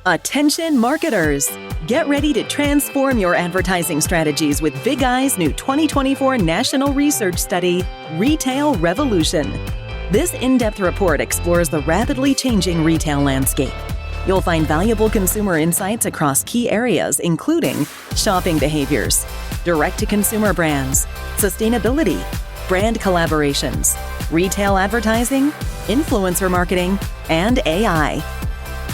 Attention marketers! Get ready to transform your advertising strategies with Big Eye's new 2024 national research study, Retail Revolution. This in-depth report explores the rapidly changing retail landscape. You'll find valuable consumer insights across key areas, including shopping behaviors, direct-to-consumer brands, sustainability, brand collaborations, retail advertising, influencer marketing, and AI.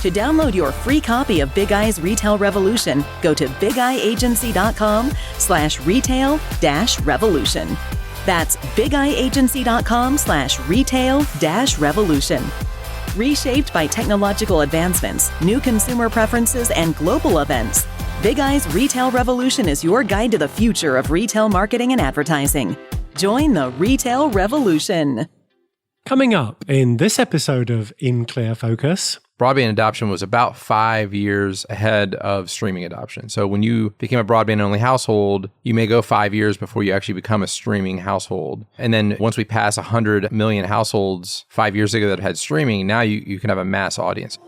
To download your free copy of Big Eye's Retail Revolution, go to bigeyeagency.com/retail-revolution. That's bigeyeagency.com/retail-revolution. Reshaped by technological advancements, new consumer preferences, and global events, Big Eye's Retail Revolution is your guide to the future of retail marketing and advertising. Join the Retail Revolution. Coming up in this episode of In Clear Focus, broadband adoption was about 5 years ahead of streaming adoption. So when you became a broadband-only household, you may go 5 years before you actually become a streaming household. And then once we pass 100 million households 5 years ago that had streaming, now you can have a mass audience.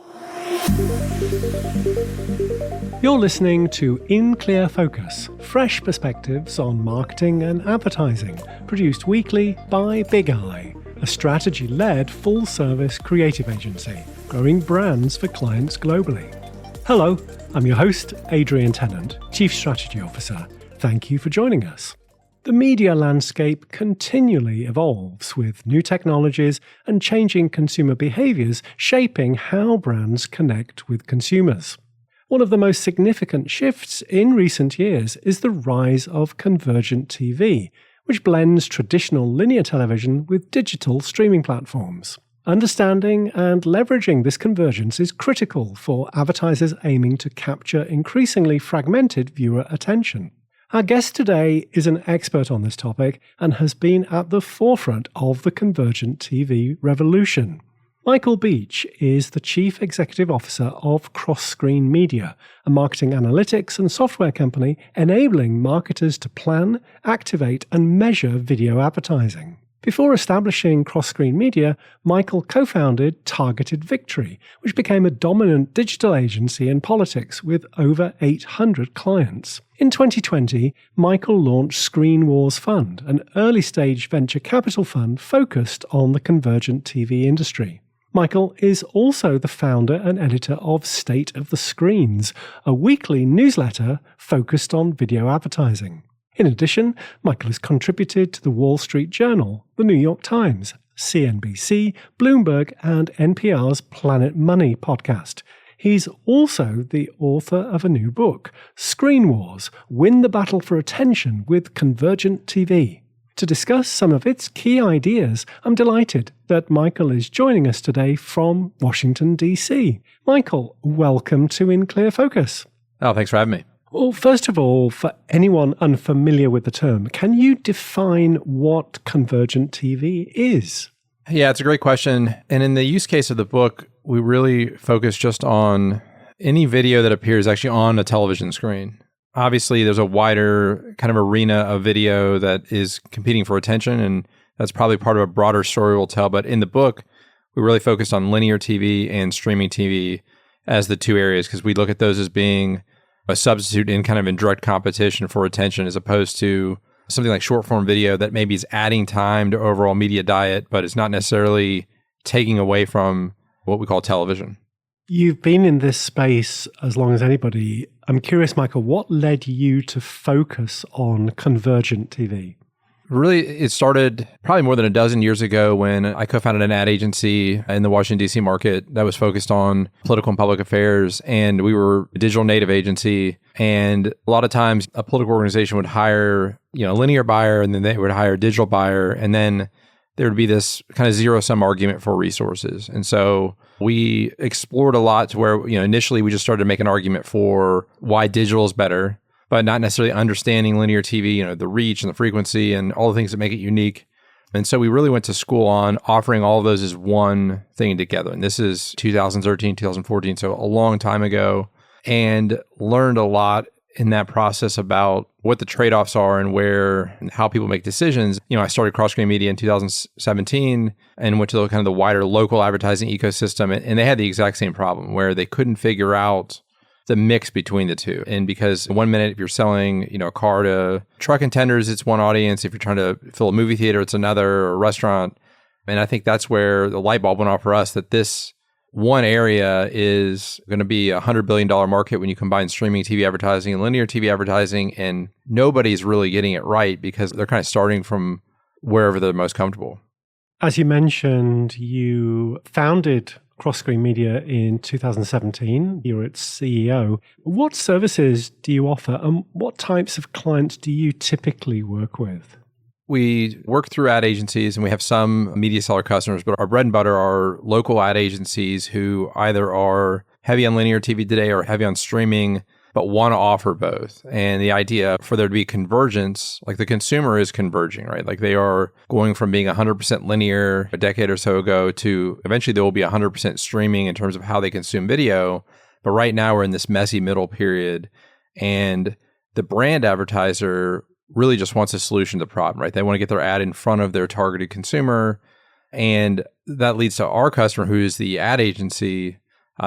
You're listening to In Clear Focus, fresh perspectives on marketing and advertising, produced weekly by Big Eye, a strategy-led full-service creative agency, growing brands for clients globally. Hello, I'm your host, Adrian Tennant, Chief Strategy Officer. Thank you for joining us. The media landscape continually evolves with new technologies and changing consumer behaviors shaping how brands connect with consumers. One of the most significant shifts in recent years is the rise of Convergent TV, which blends traditional linear television with digital streaming platforms. Understanding and leveraging this convergence is critical for advertisers aiming to capture increasingly fragmented viewer attention. Our guest today is an expert on this topic and has been at the forefront of the Convergent TV revolution. Michael Beach is the Chief Executive Officer of Cross-Screen Media, a marketing analytics and software company enabling marketers to plan, activate, and measure video advertising. Before establishing Cross-Screen Media, Michael co-founded Targeted Victory, which became a dominant digital agency in politics with over 800 clients. In 2020, Michael launched Screen Wars Fund, an early-stage venture capital fund focused on the convergent TV industry. Michael is also the founder and editor of State of the Screens, a weekly newsletter focused on video advertising. In addition, Michael has contributed to the Wall Street Journal, the New York Times, CNBC, Bloomberg, and NPR's Planet Money podcast. He's also the author of a new book, Screen Wars: Win the Battle for Attention with Convergent TV. To discuss some of its key ideas, I'm delighted that Michael is joining us today from Washington, D.C. Michael, welcome to In Clear Focus. Oh, thanks for having me. Well, first of all, for anyone unfamiliar with the term, can you define what Convergent TV is? Yeah, it's a great question. And in the use case of the book, we really focus just on any video that appears actually on a television screen. Obviously, there's a wider kind of arena of video that is competing for attention, and that's probably part of a broader story we'll tell. But in the book, we really focused on linear TV and streaming TV as the two areas, because we look at those as being a substitute in direct competition for attention, as opposed to something like short form video that maybe is adding time to overall media diet, but it's not necessarily taking away from what we call television. You've been in this space as long as anybody. I'm curious, Michael, what led you to focus on Convergent TV? Really, it started probably more than a dozen years ago when I co-founded an ad agency in the Washington, D.C. market that was focused on political and public affairs. And we were a digital native agency. And a lot of times a political organization would hire, a linear buyer, and then they would hire a digital buyer. And then there would be this kind of zero-sum argument for resources. And so we explored a lot to where, initially we just started to make an argument for why digital is better, but not necessarily understanding linear TV, the reach and the frequency and all the things that make it unique. And so we really went to school on offering all of those as one thing together. And this is 2013, 2014, so a long time ago, and learned a lot in that process about what the trade-offs are and where and how people make decisions. I started Cross Screen Media in 2017 and went to the kind of the wider local advertising ecosystem. And they had the exact same problem where they couldn't figure out the mix between the two. And because 1 minute, if you're selling, a car to truck and tenders, it's one audience. If you're trying to fill a movie theater, it's another, or a restaurant. And I think that's where the light bulb went off for us, that this one area is going to be a $100 billion market when you combine streaming TV advertising and linear TV advertising. And nobody's really getting it right because they're kind of starting from wherever they're most comfortable. As you mentioned, you founded Cross Screen Media in 2017. You're its CEO. What services do you offer and what types of clients do you typically work with? We work through ad agencies and we have some media seller customers, but our bread and butter are local ad agencies who either are heavy on linear TV today or heavy on streaming, but want to offer both. And the idea for there to be convergence, like the consumer is converging, right? Like they are going from being 100% linear a decade or so ago to eventually there will be 100% streaming in terms of how they consume video. But right now we're in this messy middle period and the brand advertiser really just wants a solution to the problem, right? They want to get their ad in front of their targeted consumer. And that leads to our customer, who is the ad agency.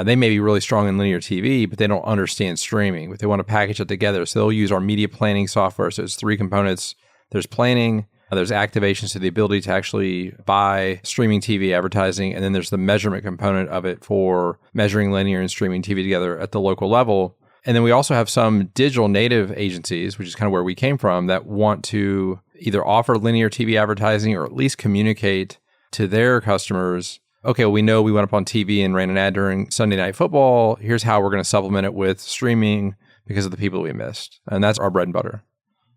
They may be really strong in linear TV, but they don't understand streaming, but they want to package it together. So they'll use our media planning software. So it's three components. There's planning, there's activation, so the ability to actually buy streaming TV advertising. And then there's the measurement component of it for measuring linear and streaming TV together at the local level. And then we also have some digital native agencies, which is kind of where we came from, that want to either offer linear TV advertising or at least communicate to their customers, okay, well, we know we went up on TV and ran an ad during Sunday Night Football. Here's how we're going to supplement it with streaming because of the people we missed. And that's our bread and butter.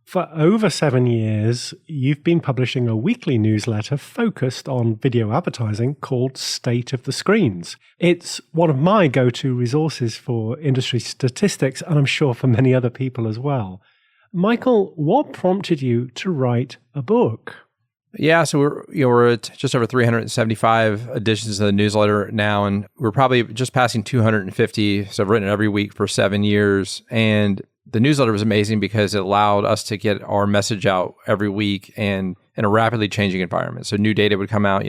For over 7 years, you've been publishing a weekly newsletter focused on video advertising called State of the Screens. It's one of my go-to resources for industry statistics, and I'm sure for many other people as well. Michael, what prompted you to write a book? Yeah, so we're at just over 375 editions of the newsletter now, and we're probably just passing 250. So I've written it every week for 7 years, and the newsletter was amazing because it allowed us to get our message out every week and in a rapidly changing environment. So new data would come out.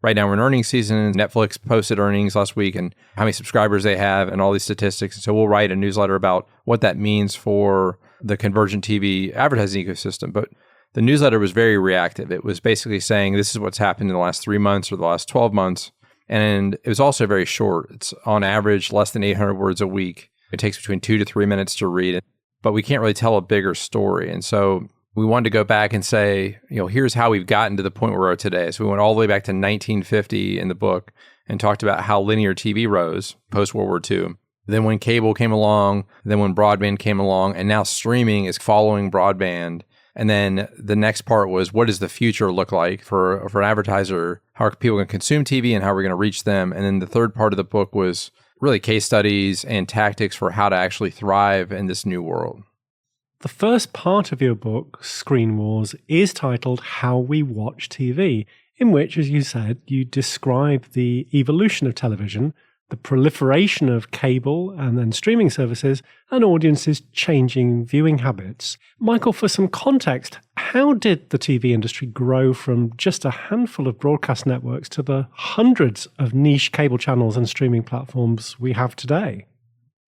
Right now we're in earnings season. Netflix posted earnings last week and how many subscribers they have and all these statistics. And so we'll write a newsletter about what that means for the Convergent TV advertising ecosystem. But the newsletter was very reactive. It was basically saying this is what's happened in the last 3 months or the last 12 months. And it was also very short. It's on average less than 800 words a week. It takes between 2 to 3 minutes to read. But we can't really tell a bigger story. And so we wanted to go back and say, here's how we've gotten to the point where we are today. So we went all the way back to 1950 in the book and talked about how linear TV rose post-World War II. Then when cable came along, then when broadband came along, and now streaming is following broadband. And then the next part was, what does the future look like for an advertiser? How are people going to consume TV and how are we going to reach them? And then the third part of the book was really case studies and tactics for how to actually thrive in this new world. The first part of your book, Screen Wars, is titled How We Watch TV, in which, as you said, you describe the evolution of television, the proliferation of cable and then streaming services, and audiences changing viewing habits. Michael, for some context, how did the TV industry grow from just a handful of broadcast networks to the hundreds of niche cable channels and streaming platforms we have today?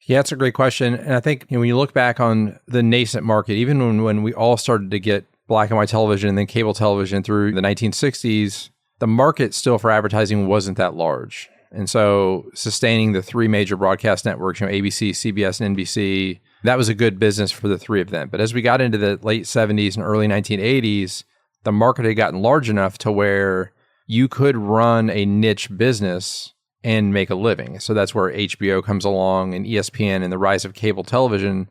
Yeah, it's a great question. And I think when you look back on the nascent market, even when we all started to get black and white television and then cable television through the 1960s, the market still for advertising wasn't that large. And so sustaining the three major broadcast networks, ABC, CBS, and NBC, that was a good business for the three of them. But as we got into the late 70s and early 1980s, the market had gotten large enough to where you could run a niche business and make a living. So that's where HBO comes along and ESPN and the rise of cable television.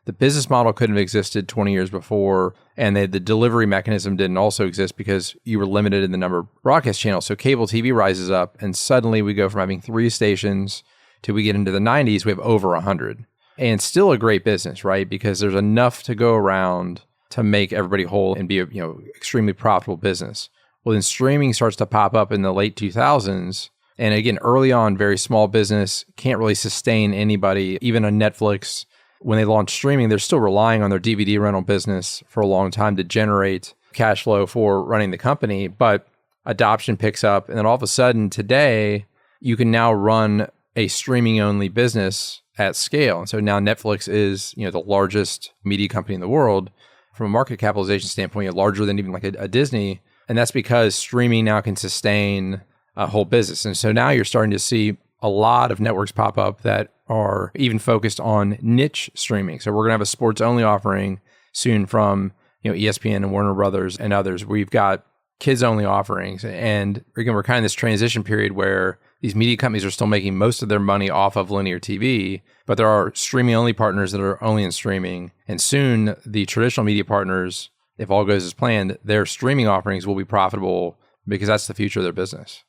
The business model couldn't have existed 20 years before, and the delivery mechanism didn't also exist because you were limited in the number of broadcast channels. So cable TV rises up, and suddenly we go from having 3 stations to we get into the 90s, we have over 100. And still a great business, right? Because there's enough to go around to make everybody whole and be a extremely profitable business. Well, then streaming starts to pop up in the late 2000s. And again, early on, very small business, can't really sustain anybody, even a Netflix when they launched streaming, they're still relying on their DVD rental business for a long time to generate cash flow for running the company. But adoption picks up. And then all of a sudden today, you can now run a streaming only business at scale. And so now Netflix is, the largest media company in the world from a market capitalization standpoint, larger than even like a Disney. And that's because streaming now can sustain a whole business. And so now you're starting to see a lot of networks pop up that are even focused on niche streaming. So we're going to have a sports only offering soon from, ESPN and Warner Brothers and others. We've got kids only offerings. And again, we're kind of in this transition period where these media companies are still making most of their money off of linear TV, but there are streaming only partners that are only in streaming. And soon the traditional media partners, if all goes as planned, their streaming offerings will be profitable because that's the future of their business.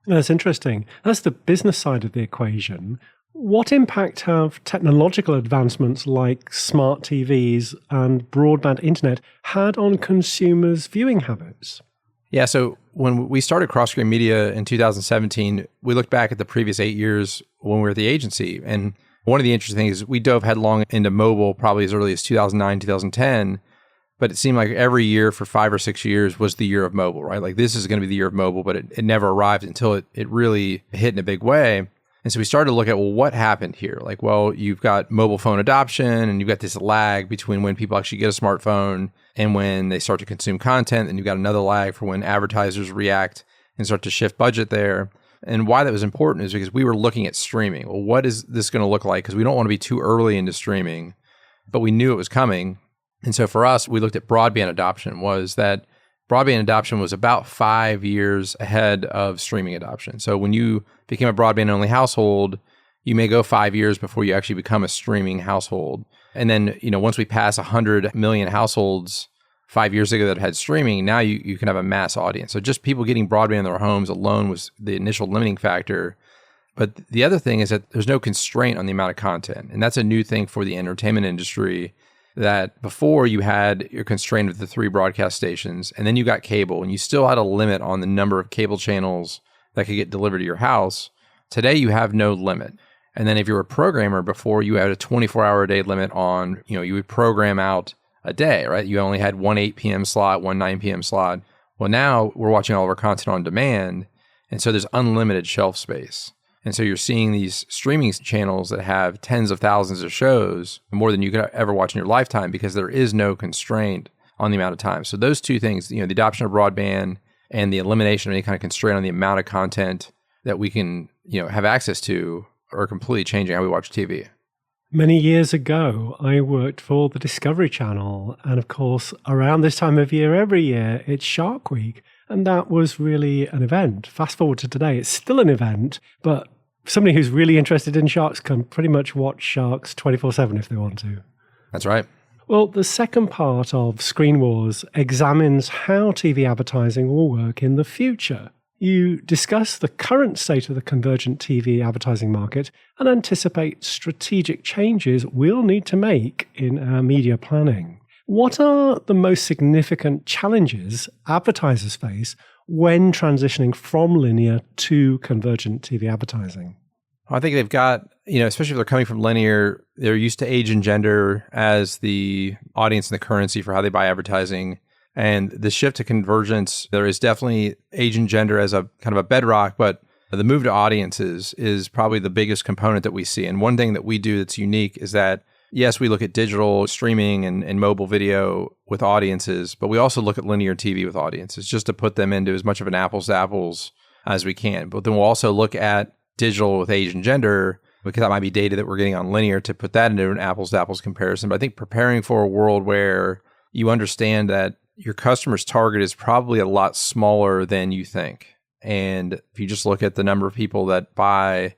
That's interesting. That's the business side of the equation. What impact have technological advancements like smart TVs and broadband internet had on consumers' viewing habits? Yeah, so when we started Cross Screen Media in 2017, we looked back at the previous 8 years when we were at the agency. And one of the interesting things is we dove headlong into mobile probably as early as 2009, 2010. But it seemed like every year for 5 or 6 years was the year of mobile, right? Like this is going to be the year of mobile, but it never arrived until it really hit in a big way. And so we started to look at, well, what happened here? Like, well, you've got mobile phone adoption and you've got this lag between when people actually get a smartphone and when they start to consume content. And you've got another lag for when advertisers react and start to shift budget there. And why that was important is because we were looking at streaming. Well, what is this going to look like? Because we don't want to be too early into streaming, but we knew it was coming. And so for us, we looked at broadband adoption, was that broadband adoption was about 5 years ahead of streaming adoption. So when you became a broadband-only household, you may go 5 years before you actually become a streaming household. And then, once we pass 100 million households 5 years ago that had streaming, now you can have a mass audience. So just people getting broadband in their homes alone was the initial limiting factor. But the other thing is that there's no constraint on the amount of content. And that's a new thing for the entertainment industry, that before you had your constraint of the 3 broadcast stations, and then you got cable, and you still had a limit on the number of cable channels that could get delivered to your house. Today, you have no limit. And then if you're a programmer, before you had a 24-hour-a-day limit on, you would program out a day, right? You only had one 8 p.m. slot, one 9 p.m. slot. Well, now we're watching all of our content on demand, and so there's unlimited shelf space. And so you're seeing these streaming channels that have tens of thousands of shows, more than you could ever watch in your lifetime, because there is no constraint on the amount of time. So those two things, the adoption of broadband and the elimination of any kind of constraint on the amount of content that we can, have access to, are completely changing how we watch TV. Many years ago, I worked for the Discovery Channel. And of course, around this time of year, every year, it's Shark Week. And that was really an event. Fast forward to today, it's still an event, but somebody who's really interested in sharks can pretty much watch sharks 24/7 if they want to. That's right. Well, the second part of Screen Wars examines how TV advertising will work in the future. You discuss the current state of the convergent TV advertising market and anticipate strategic changes we'll need to make in our media planning. What are the most significant challenges advertisers face when transitioning from linear to convergent TV advertising? I think they've got, especially if they're coming from linear, they're used to age and gender as the audience and the currency for how they buy advertising. And the shift to convergence, there is definitely age and gender as a kind of a bedrock, but the move to audiences is probably the biggest component that we see. And one thing that we do that's unique is that, yes, we look at digital streaming and mobile video with audiences, but we also look at linear TV with audiences just to put them into as much of an apples to apples as we can. But then we'll also look at digital with age and gender, because that might be data that we're getting on linear, to put that into an apples to apples comparison. But I think preparing for a world where you understand that your customer's target is probably a lot smaller than you think. And if you just look at the number of people that buy,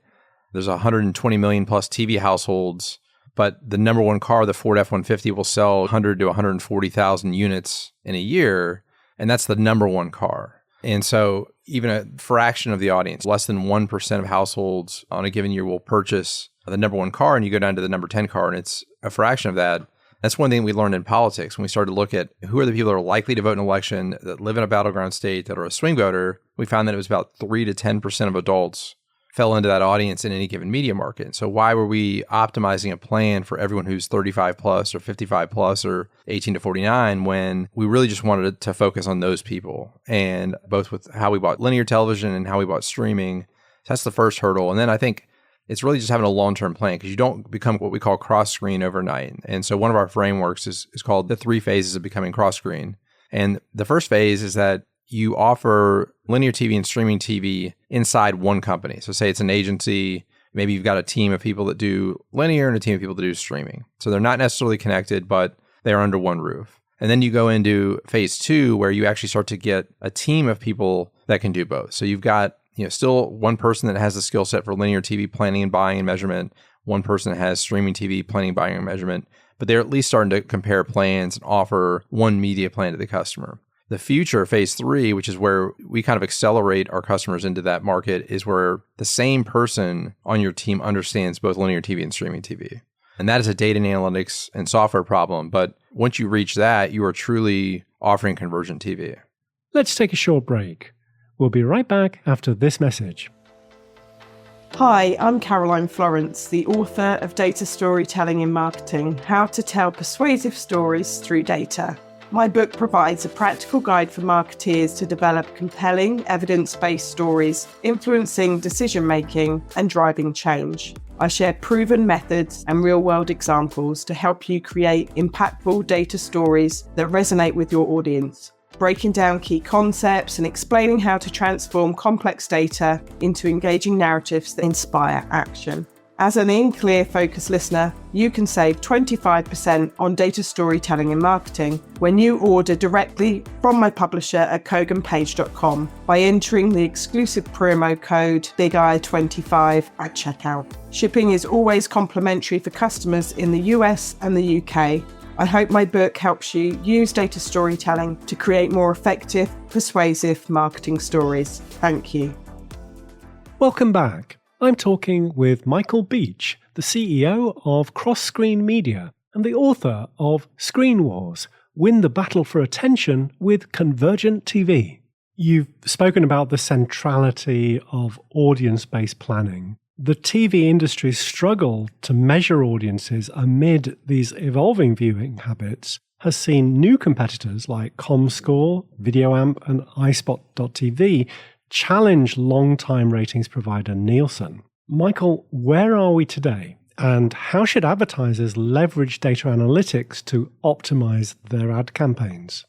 there's 120 million plus TV households, but the number one car, the Ford F-150, will sell 100 to 140,000 units in a year, and that's the number one car. And so even a fraction of the audience, less than 1% of households on a given year will purchase the number one car, and you go down to the number 10 car, and it's a fraction of that. That's one thing we learned in politics when we started to look at who are the people that are likely to vote in an election, that live in a battleground state, that are a swing voter. We found that it was about 3 to 10% of adults fell into that audience in any given media market. So why were we optimizing a plan for everyone who's 35 plus or 55 plus or 18 to 49 when we really just wanted to focus on those people? And both with how we bought linear television and how we bought streaming, that's the first hurdle. And then I think it's really just having a long-term plan, because you don't become what we call cross-screen overnight. And so one of our frameworks is called the 3 phases of becoming cross-screen. And the first phase is that you offer linear TV and streaming TV inside one company. So say it's an agency, maybe you've got a team of people that do linear and a team of people that do streaming. So they're not necessarily connected, but they're under one roof. And then you go into phase 2, where you actually start to get a team of people that can do both. So you've got still one person that has the skill set for linear TV planning and buying and measurement, one person that has streaming TV planning, buying and measurement, but they're at least starting to compare plans and offer one media plan to the customer. The future, phase 3, which is where we kind of accelerate our customers into that market, is where the same person on your team understands both linear TV and streaming TV. And that is a data and analytics and software problem. But once you reach that, you are truly offering Convergent TV. Let's take a short break. We'll be right back after this message. Hi, I'm Caroline Florence, the author of Data Storytelling in Marketing: How to Tell Persuasive Stories Through Data. My book provides a practical guide for marketeers to develop compelling, evidence-based stories, influencing decision-making and driving change. I share proven methods and real-world examples to help you create impactful data stories that resonate with your audience, breaking down key concepts and explaining how to transform complex data into engaging narratives that inspire action. As an In-Clear Focus listener, you can save 25% on data storytelling and marketing when you order directly from my publisher at koganpage.com by entering the exclusive promo code BIGEYE25 at checkout. Shipping is always complimentary for customers in the US and the UK. I hope my book helps you use data storytelling to create more effective, persuasive marketing stories. Thank you. Welcome back. I'm talking with Michael Beach, the CEO of Cross Screen Media and the author of Screen Wars: Win the Battle for Attention with Convergent TV. You've spoken about the centrality of audience-based planning. The TV industry's struggle to measure audiences amid these evolving viewing habits has seen new competitors like ComScore, VideoAmp, and iSpot.tv challenge long-time ratings provider Nielsen. Michael, where are we today? And how should advertisers leverage data analytics to optimize their ad campaigns?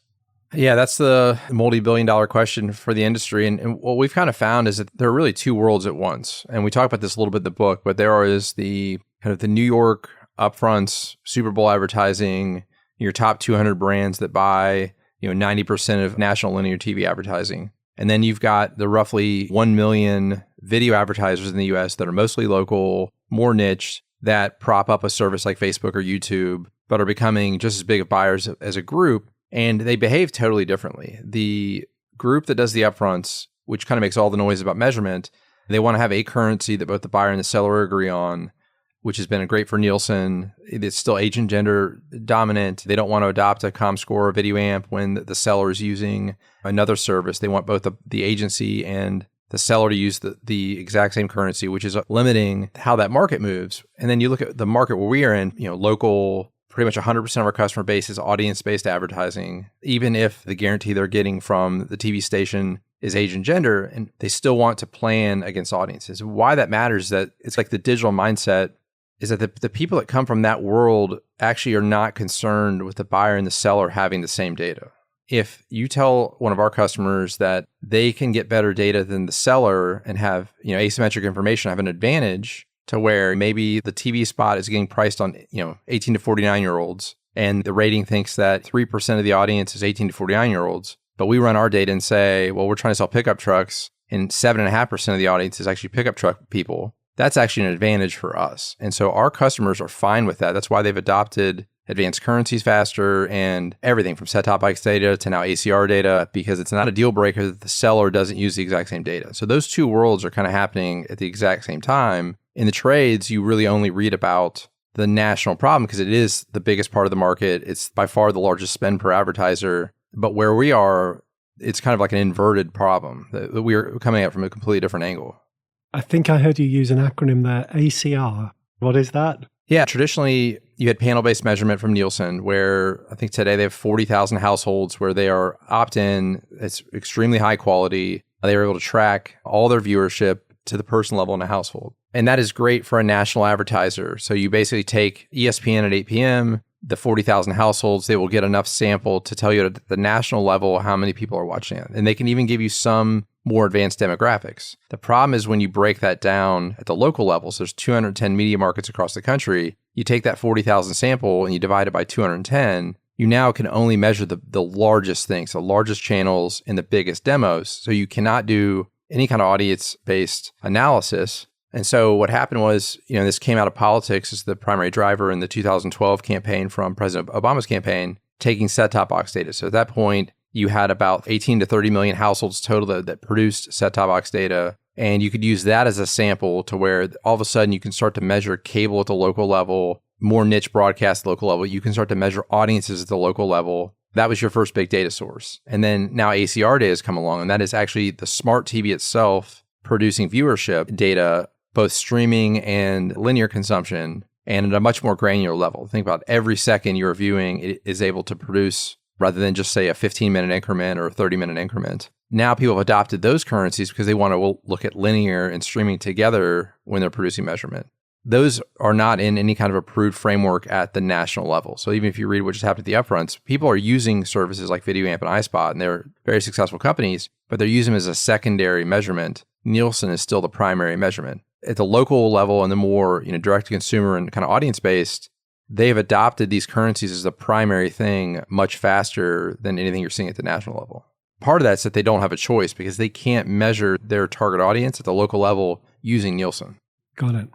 Yeah, that's the multi-billion-dollar question for the industry. And what we've kind of found is that there are really two worlds at once. And we talk about this a little bit in the book, but there is the kind of the New York upfronts, Super Bowl advertising, your top 200 brands that buy 90% of national linear TV advertising. And then you've got the roughly 1 million video advertisers in the US that are mostly local, more niche, that prop up a service like Facebook or YouTube, but are becoming just as big of buyers as a group. And they behave totally differently. The group that does the upfronts, which kind of makes all the noise about measurement, they want to have a currency that both the buyer and the seller agree on, which has been great for Nielsen. It's still age and gender dominant. They don't want to adopt a ComScore or VideoAmp when the seller is using another service. They want both the agency and the seller to use the exact same currency, which is limiting how that market moves. And then you look at the market where we are in, local, pretty much 100% of our customer base is audience-based advertising, even if the guarantee they're getting from the TV station is age and gender, and they still want to plan against audiences. Why that matters is that it's like the digital mindset is that the people that come from that world actually are not concerned with the buyer and the seller having the same data. If you tell one of our customers that they can get better data than the seller and have asymmetric information, have an advantage to where maybe the TV spot is getting priced on 18 to 49-year-olds, and the rating thinks that 3% of the audience is 18 to 49-year-olds, but we run our data and say, well, we're trying to sell pickup trucks, and 7.5% of the audience is actually pickup truck people. That's actually an advantage for us. And so our customers are fine with that. That's why they've adopted advanced currencies faster and everything from set-top box data to now ACR data, because it's not a deal breaker that the seller doesn't use the exact same data. So those two worlds are kind of happening at the exact same time. In the trades, you really only read about the national problem because it is the biggest part of the market. It's by far the largest spend per advertiser. But where we are, it's kind of like an inverted problem that we are coming at from a completely different angle. I think I heard you use an acronym there, ACR. What is that? Yeah, traditionally you had panel-based measurement from Nielsen, where I think today they have 40,000 households where they are opt-in. It's extremely high quality. They are able to track all their viewership to the person level in a household. And that is great for a national advertiser. So you basically take ESPN at 8 p.m., the 40,000 households, they will get enough sample to tell you at the national level how many people are watching it. And they can even give you some more advanced demographics. The problem is when you break that down at the local levels, there's 210 media markets across the country. You take that 40,000 sample and you divide it by 210, you now can only measure the largest things, the largest channels and the biggest demos. So you cannot do any kind of audience-based analysis. And so what happened was, this came out of politics as the primary driver in the 2012 campaign from President Obama's campaign, taking set-top box data. So at that point, you had about 18 to 30 million households total that produced set-top box data. And you could use that as a sample to where all of a sudden you can start to measure cable at the local level, more niche broadcast at the local level. You can start to measure audiences at the local level. That was your first big data source. And then now ACR data has come along, and that is actually the smart TV itself producing viewership data, both streaming and linear consumption, and at a much more granular level. Think about every second you're viewing, it is able to produce, rather than just say a 15-minute increment or a 30-minute increment. Now people have adopted those currencies because they want to look at linear and streaming together when they're producing measurement. Those are not in any kind of approved framework at the national level. So even if you read what just happened at the upfronts, people are using services like VideoAmp and iSpot, and they're very successful companies, but they're using them as a secondary measurement. Nielsen is still the primary measurement. At the local level and the more direct-to-consumer and kind of audience-based, they've adopted these currencies as the primary thing much faster than anything you're seeing at the national level. Part of that's that they don't have a choice because they can't measure their target audience at the local level using Nielsen. Got it.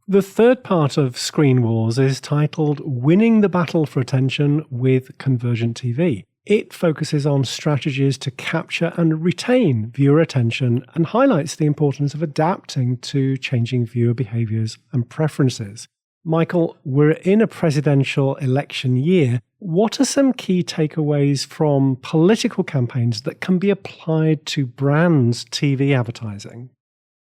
The third part of Screen Wars is titled Winning the Battle for Attention with Convergent TV. It focuses on strategies to capture and retain viewer attention and highlights the importance of adapting to changing viewer behaviors and preferences. Michael, we're in a presidential election year. What are some key takeaways from political campaigns that can be applied to brands' TV advertising?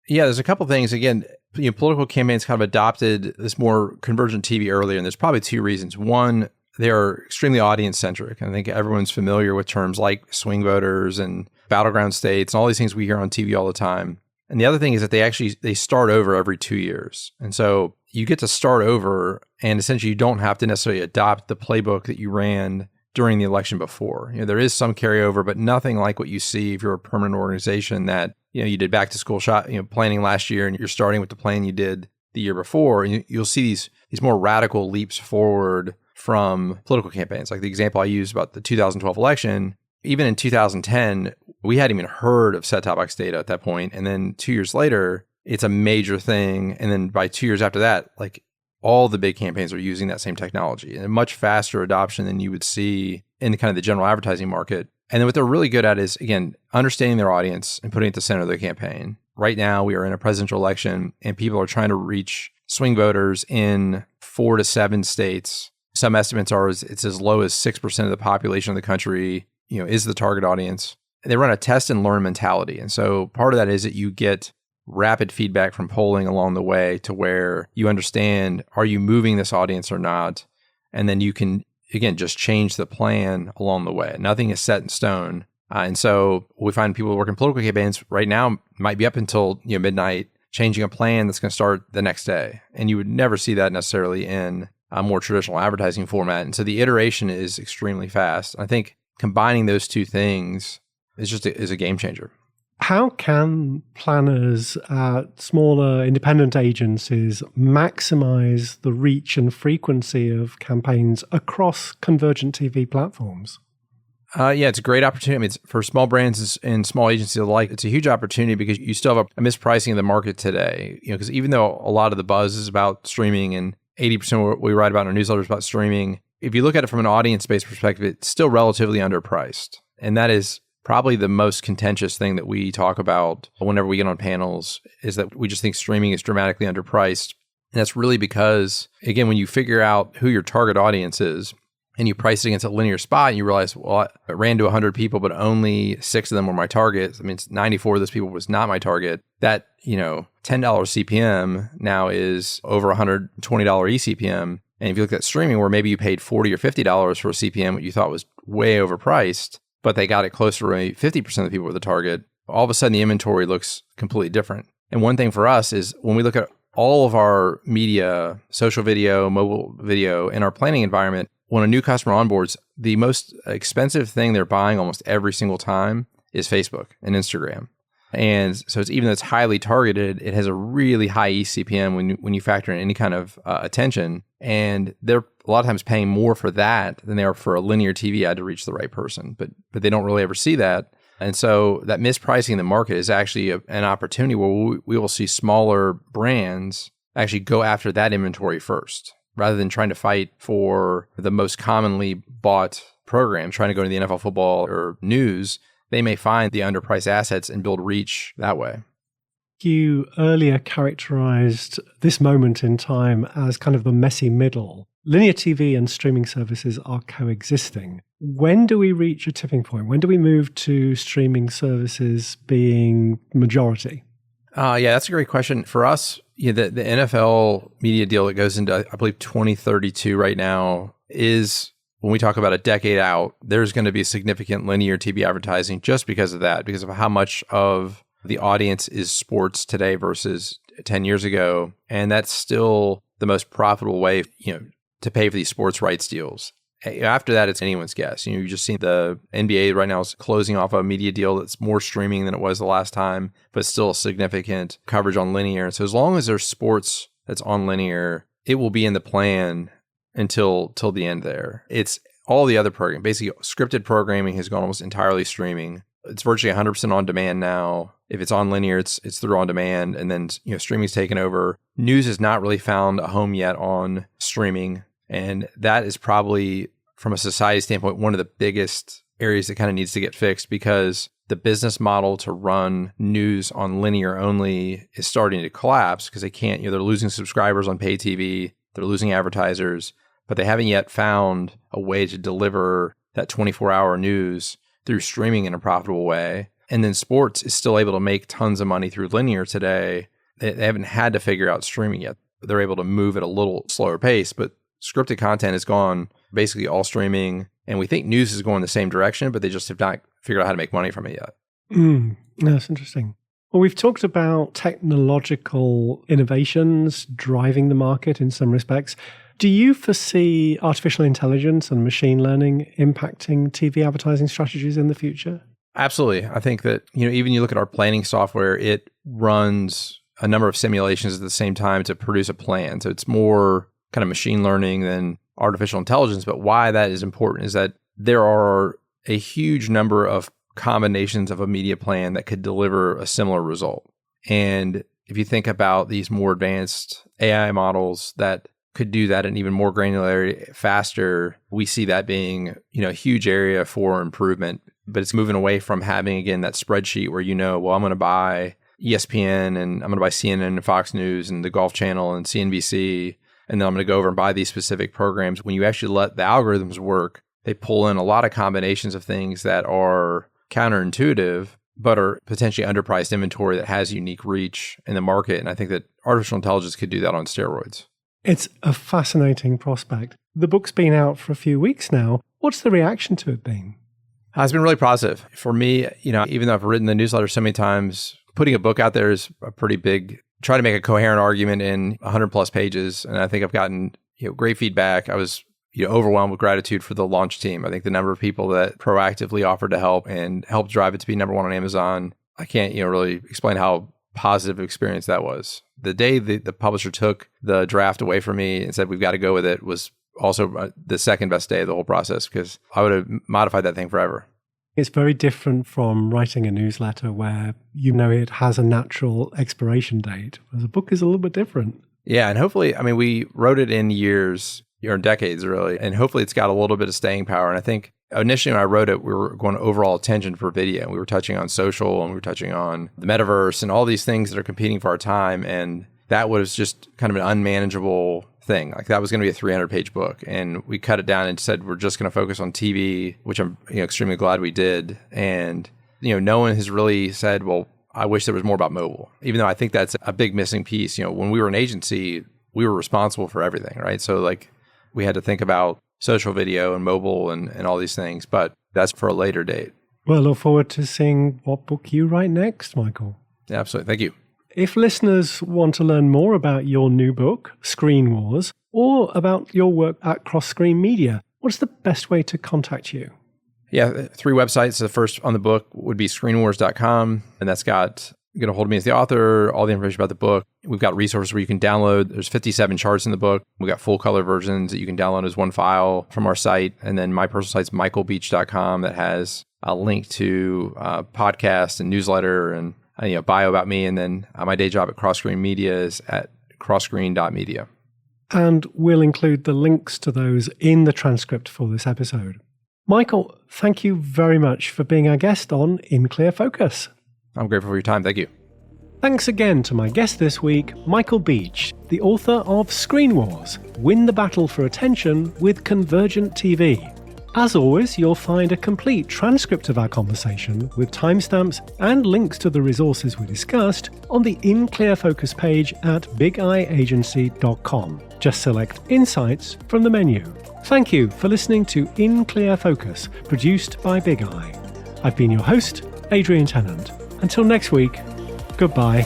Yeah, there's a couple things. Again, political campaigns kind of adopted this more convergent TV earlier, and there's probably two reasons. One, they are extremely audience-centric. I think everyone's familiar with terms like swing voters and battleground states and all these things we hear on TV all the time. And the other thing is that they start over every 2 years. And so you get to start over, and essentially you don't have to necessarily adopt the playbook that you ran during the election before. There is some carryover, but nothing like what you see if you're a permanent organization that you did back to school planning last year, and you're starting with the plan you did the year before. And you'll see these more radical leaps forward from political campaigns. Like the example I used about the 2012 election, even in 2010, we hadn't even heard of set-top box data at that point. And then 2 years later, it's a major thing. And then by 2 years after that, like all the big campaigns are using that same technology and a much faster adoption than you would see in kind of the general advertising market. And then what they're really good at is, again, understanding their audience and putting it at the center of their campaign. Right now, we are in a presidential election and people are trying to reach swing voters in 4 to 7 states. Some estimates are it's as low as 6% of the population of the country, is the target audience. They run a test and learn mentality. And so part of that is that you get rapid feedback from polling along the way to where you understand, are you moving this audience or not? And then you can, again, just change the plan along the way. Nothing is set in stone. And so we find people working political campaigns right now might be up until midnight, changing a plan that's going to start the next day. And you would never see that necessarily in a more traditional advertising format. And so the iteration is extremely fast. I think combining those two things is a game changer. How can planners at smaller independent agencies maximize the reach and frequency of campaigns across convergent TV platforms? Yeah, it's a great opportunity. I mean, for small brands and small agencies alike, it's a huge opportunity because you still have a mispricing of the market today. Because even though a lot of the buzz is about streaming and 80% of what we write about in our newsletter is about streaming, if you look at it from an audience-based perspective, it's still relatively underpriced. And that is probably the most contentious thing that we talk about whenever we get on panels, is that we just think streaming is dramatically underpriced. And that's really because, again, when you figure out who your target audience is, and you price it against a linear spot, and you realize, well, I ran to 100 people, but only 6 of them were my target. I mean, 94 of those people was not my target. That, $10 CPM now is over $120 eCPM. And if you look at streaming, where maybe you paid $40 or $50 for a CPM, what you thought was way overpriced, but they got it closer to 50% of the people with the target, all of a sudden the inventory looks completely different. And one thing for us is when we look at all of our media, social video, mobile video, in our planning environment, when a new customer onboards, the most expensive thing they're buying almost every single time is Facebook and Instagram. And so it's, even though it's highly targeted, it has a really high eCPM when you factor in any kind of attention. And they're a lot of times paying more for that than they are for a linear TV ad to reach the right person. But they don't really ever see that. And so that mispricing in the market is actually an opportunity where we will see smaller brands actually go after that inventory first, rather than trying to fight for the most commonly bought program, trying to go to the NFL football or news. They may find the underpriced assets and build reach that way. You earlier characterized this moment in time as kind of the messy middle. Linear TV and streaming services are coexisting. When do we reach a tipping point? When do we move to streaming services being majority? Yeah, that's a great question. For us, the NFL media deal that goes into, I believe, 2032 right now is, when we talk about a decade out, there's going to be significant linear TV advertising just because of that, because of how much of the audience is sports today versus 10 years ago. And that's still the most profitable way, to pay for these sports rights deals. After that, it's anyone's guess. You've just seen the NBA right now is closing off a media deal that's more streaming than it was the last time, but still significant coverage on linear. So as long as there's sports that's on linear, it will be in the plan until the end there. It's all the other programming. Basically, scripted programming has gone almost entirely streaming. It's virtually 100% on demand now. If it's on linear, it's through on demand, and then streaming's taken over. News has not really found a home yet on streaming, and that is probably, from a society standpoint, one of the biggest areas that kind of needs to get fixed, because the business model to run news on linear only is starting to collapse because they can't. They're losing subscribers on pay TV, they're losing advertisers, but they haven't yet found a way to deliver that 24-hour news through streaming in a profitable way. And then sports is still able to make tons of money through linear today. They haven't had to figure out streaming yet. They're able to move at a little slower pace, but scripted content has gone basically all streaming. And we think news is going the same direction, but they just have not figured out how to make money from it yet. That's interesting. Well, we've talked about technological innovations driving the market in some respects. Do you foresee artificial intelligence and machine learning impacting TV advertising strategies in the future? Absolutely. I think that, even you look at our planning software, it runs a number of simulations at the same time to produce a plan. So it's more kind of machine learning than artificial intelligence. But why that is important is that there are a huge number of combinations of a media plan that could deliver a similar result. And if you think about these more advanced AI models that could do that in even more granularity faster, we see that being, a huge area for improvement. But it's moving away from having, again, that spreadsheet where I'm going to buy ESPN and I'm going to buy CNN and Fox News and the Golf Channel and CNBC, and then I'm going to go over and buy these specific programs. When you actually let the algorithms work, they pull in a lot of combinations of things that are counterintuitive, but are potentially underpriced inventory that has unique reach in the market. And I think that artificial intelligence could do that on steroids. It's a fascinating prospect. The book's been out for a few weeks now. What's the reaction to it been? It's been really positive. For me, even though I've written the newsletter so many times, putting a book out there is a pretty big, try to make a coherent argument in 100 plus pages. And I think I've gotten great feedback. I was overwhelmed with gratitude for the launch team. I think the number of people that proactively offered to help and helped drive it to be number one on Amazon, I can't really explain how positive experience that was. The day the publisher took the draft away from me and said, we've got to go with it, was also the second best day of the whole process, because I would have modified that thing forever. It's very different from writing a newsletter where it has a natural expiration date. Whereas a book is a little bit different. Yeah, and hopefully, we wrote it in years, or in decades really, and hopefully it's got a little bit of staying power. And I think initially when I wrote it, we were going overall attention for video. We were touching on social and we were touching on the metaverse and all these things that are competing for our time. And that was just kind of an unmanageable thing. Like that was going to be a 300-page book. And we cut it down and said, we're just going to focus on TV, which I'm extremely glad we did. And, no one has really said, well, I wish there was more about mobile, even though I think that's a big missing piece. When we were an agency, we were responsible for everything, right? So like we had to think about social video and mobile and all these things, but that's for a later date. Well, I look forward to seeing what book you write next, Michael. Yeah, absolutely. Thank you. If listeners want to learn more about your new book, Screen Wars, or about your work at Cross Screen Media, what's the best way to contact you? Yeah, 3 websites. The first on the book would be screenwars.com, and that's got get a hold of me as the author, all the information about the book. We've got resources where you can download. There's 57 charts in the book. We've got full color versions that you can download as one file from our site. And then my personal site's michaelbeach.com that has a link to podcast and newsletter and bio about me. And then my day job at Cross Screen Media is at crossscreen.media. And we'll include the links to those in the transcript for this episode. Michael, thank you very much for being our guest on In Clear Focus. I'm grateful for your time. Thank you. Thanks again to my guest this week, Michael Beach, the author of Screen Wars, Win the Battle for Attention with Convergent TV. As always, you'll find a complete transcript of our conversation with timestamps and links to the resources we discussed on the In Clear Focus page at bigeyeagency.com. Just select Insights from the menu. Thank you for listening to In Clear Focus, produced by Big Eye. I've been your host, Adrian Tennant. Until next week, goodbye.